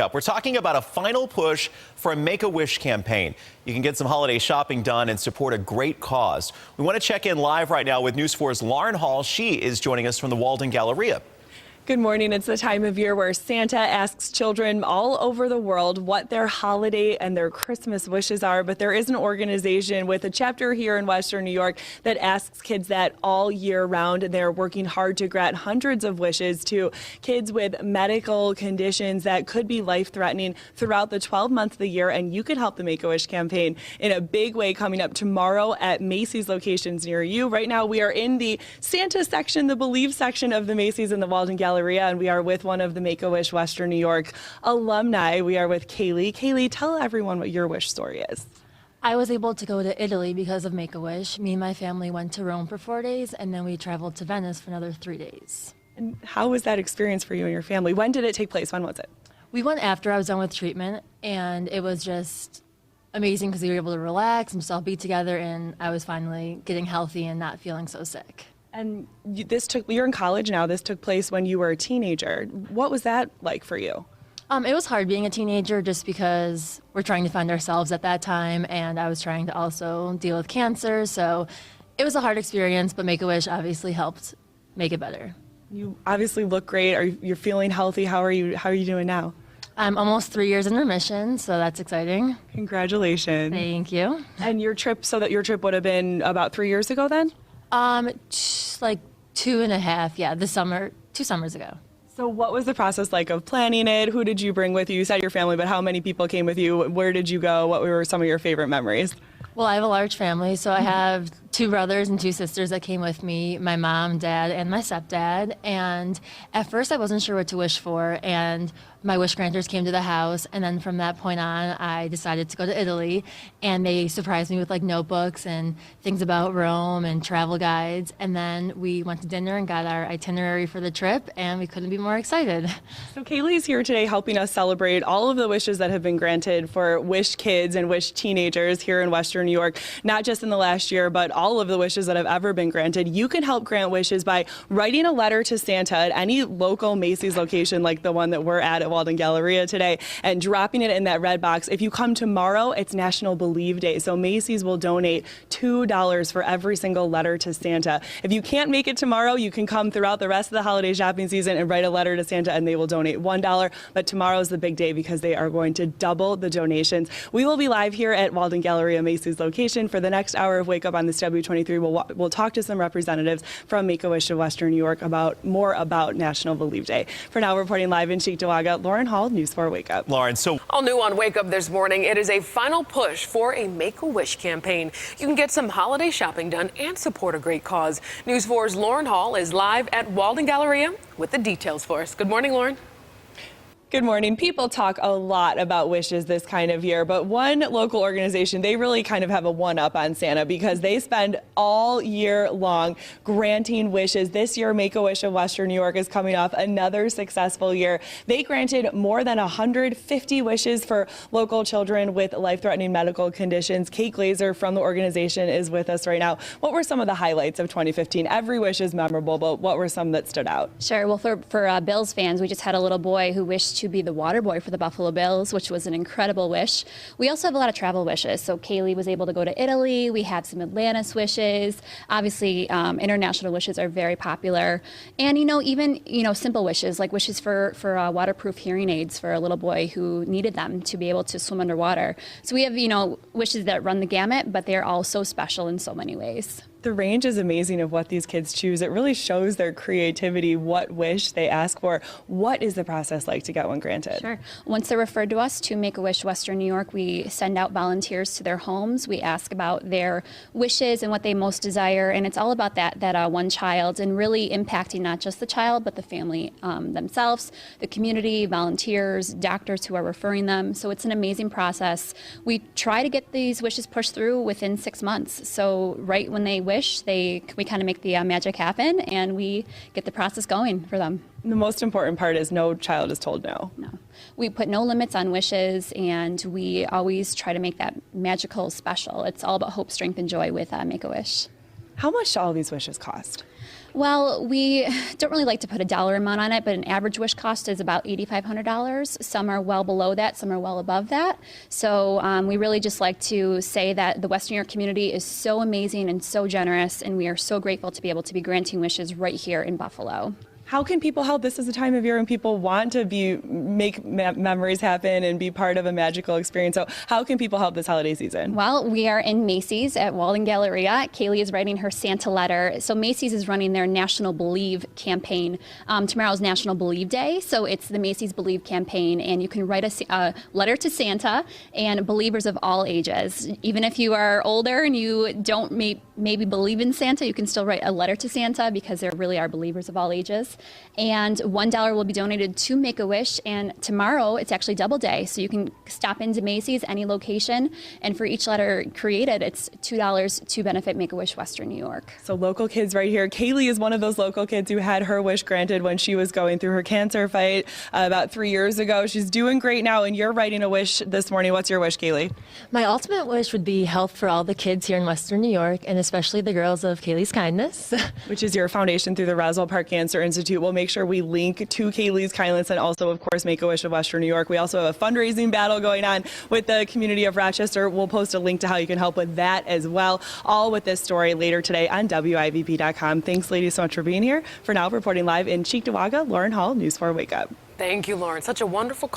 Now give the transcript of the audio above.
Up. We're talking about a final push for a Make-A-Wish campaign. You can get some holiday shopping done and support a great cause. We want to check in live right now with News 4's Lauren Hall. She is joining us from the Walden Galleria. Good morning. It's the time of year where Santa asks children all over the world what their holiday and their Christmas wishes are. But there is an organization with a chapter here in Western New York that asks kids that all year round. And they're working hard to grant hundreds of wishes to kids with medical conditions that could be life-threatening throughout the 12 months of the year. And you could help the Make-A-Wish campaign in a big way coming up tomorrow at Macy's locations near you. Right now, we are in the Santa section, the Believe section of the Macy's in the Walden Galleria. And we are with one of the Make-A-Wish Western New York alumni. We are with Kaylee. Kaylee, tell everyone what your wish story is. I was able to go to Italy because of Make-A-Wish. Me and my family went to Rome for 4 days, and then we traveled to Venice for another 3 days. And how was that experience for you and your family? When did it take place? When was it? We went after I was done with treatment, and it was just amazing because we were able to relax and just all be together, and I was finally getting healthy and not feeling so sick. And you're in college now. This took place when you were a teenager. What was that like for you? It was hard being a teenager just because we're trying to find ourselves at that time, and I was trying to also deal with cancer. So it was a hard experience, but Make-A-Wish obviously helped make it better. You obviously look great. You're feeling healthy. How are you doing now? I'm almost 3 years in remission, so that's exciting. Congratulations. Thank you. And your trip would have been about 3 years ago then? Like 2.5, yeah, 2 summers ago. So what was the process like of planning it? Who did you bring with you? You said your family, but how many people came with you? Where did you go? What were some of your favorite memories? Well, I have a large family, so I have 2 brothers and 2 sisters that came with me, my mom, dad, and my stepdad. And at first I wasn't sure what to wish for, and my wish granters came to the house, and then from that point on, I decided to go to Italy, and they surprised me with like notebooks and things about Rome and travel guides, and then we went to dinner and got our itinerary for the trip, and we couldn't be more excited. So Kaylee's here today helping us celebrate all of the wishes that have been granted for Wish kids and Wish teenagers here in Western New York, not just in the last year, but all of the wishes that have ever been granted. You can help grant wishes by writing a letter to Santa at any local Macy's location like the one that we're at Walden Galleria today and dropping it in that red box. If you come tomorrow, it's National Believe Day. So Macy's will donate $2 for every single letter to Santa. If you can't make it tomorrow, you can come throughout the rest of the holiday shopping season and write a letter to Santa and they will donate $1. But tomorrow's the big day because they are going to double the donations. We will be live here at Walden Galleria Macy's location for the next hour of Wake Up on this W23. We'll talk to some representatives from Make-A-Wish of Western New York more about National Believe Day. For now, reporting live in Cheektowaga, Lauren Hall, News 4 Wake Up. Lauren, so all new on Wake Up this morning, it is a final push for a Make-A-Wish campaign. You can get some holiday shopping done and support a great cause. News 4's Lauren Hall is live at Walden Galleria with the details for us. Good morning, Lauren. Good morning. People talk a lot about wishes this kind of year, but one local organization, they really kind of have a one-up on Santa because they spend all year long granting wishes. This year, Make-A-Wish of Western New York is coming off another successful year. They granted more than 150 wishes for local children with life-threatening medical conditions. Kate Glazer from the organization is with us right now. What were some of the highlights of 2015? Every wish is memorable, but what were some that stood out? Sure. Well, for Bills fans, we just had a little boy who wished to be the water boy for the Buffalo Bills, which was an incredible wish. We also have a lot of travel wishes. So Kaylee was able to go to Italy. We had some Atlantis wishes. Obviously, international wishes are very popular. And, even, simple wishes, like wishes for waterproof hearing aids for a little boy who needed them to be able to swim underwater. So we have, wishes that run the gamut, but they're all so special in so many ways. The range is amazing of what these kids choose. It really shows their creativity, what wish they ask for. What is the process like to get one granted? Sure. Once they're referred to us to Make-A-Wish Western New York, we send out volunteers to their homes. We ask about their wishes and what they most desire, and it's all about that one child and really impacting not just the child, but the family themselves, the community, volunteers, doctors who are referring them. So it's an amazing process. We try to get these wishes pushed through within 6 months. So right when they wish, we kind of make the magic happen and we get the process going for them. The most important part is no child is told no. No. We put no limits on wishes and we always try to make that magical special. It's all about hope, strength, and joy with Make-A-Wish. How much do all these wishes cost? Well, we don't really like to put a dollar amount on it, but an average wish cost is about $8,500. Some are well below that, some are well above that. So we really just like to say that the Western New York community is so amazing and so generous, and we are so grateful to be able to be granting wishes right here in Buffalo. How can people help? This is a time of year when people want to make memories happen and be part of a magical experience. So how can people help this holiday season? Well, we are in Macy's at Walden Galleria. Kaylee is writing her Santa letter. So Macy's is running their National Believe campaign. Tomorrow's National Believe Day, so it's the Macy's Believe campaign, and you can write a letter to Santa, and believers of all ages. Even if you are older and you don't maybe believe in Santa, you can still write a letter to Santa, because there really are believers of all ages. And $1 will be donated to Make-A-Wish, and tomorrow it's actually double day, so you can stop into Macy's, any location, and for each letter created, it's $2 to benefit Make-A-Wish Western New York. So local kids right here. Kaylee is one of those local kids who had her wish granted when she was going through her cancer fight about 3 years ago. She's doing great now, and you're writing a wish this morning. What's your wish, Kaylee? My ultimate wish would be health for all the kids here in Western New York, and especially the girls of Kaylee's Kindness. Which is your foundation through the Roswell Park Cancer Institute. We'll make sure we link to Kaylee's Kindness and also, of course, Make-A-Wish of Western New York. We also have a fundraising battle going on with the community of Rochester. We'll post a link to how you can help with that as well. All with this story later today on WIVP.com. Thanks, ladies, so much for being here. For now, reporting live in Cheektowaga, Lauren Hall, News 4 Wake Up. Thank you, Lauren. Such a wonderful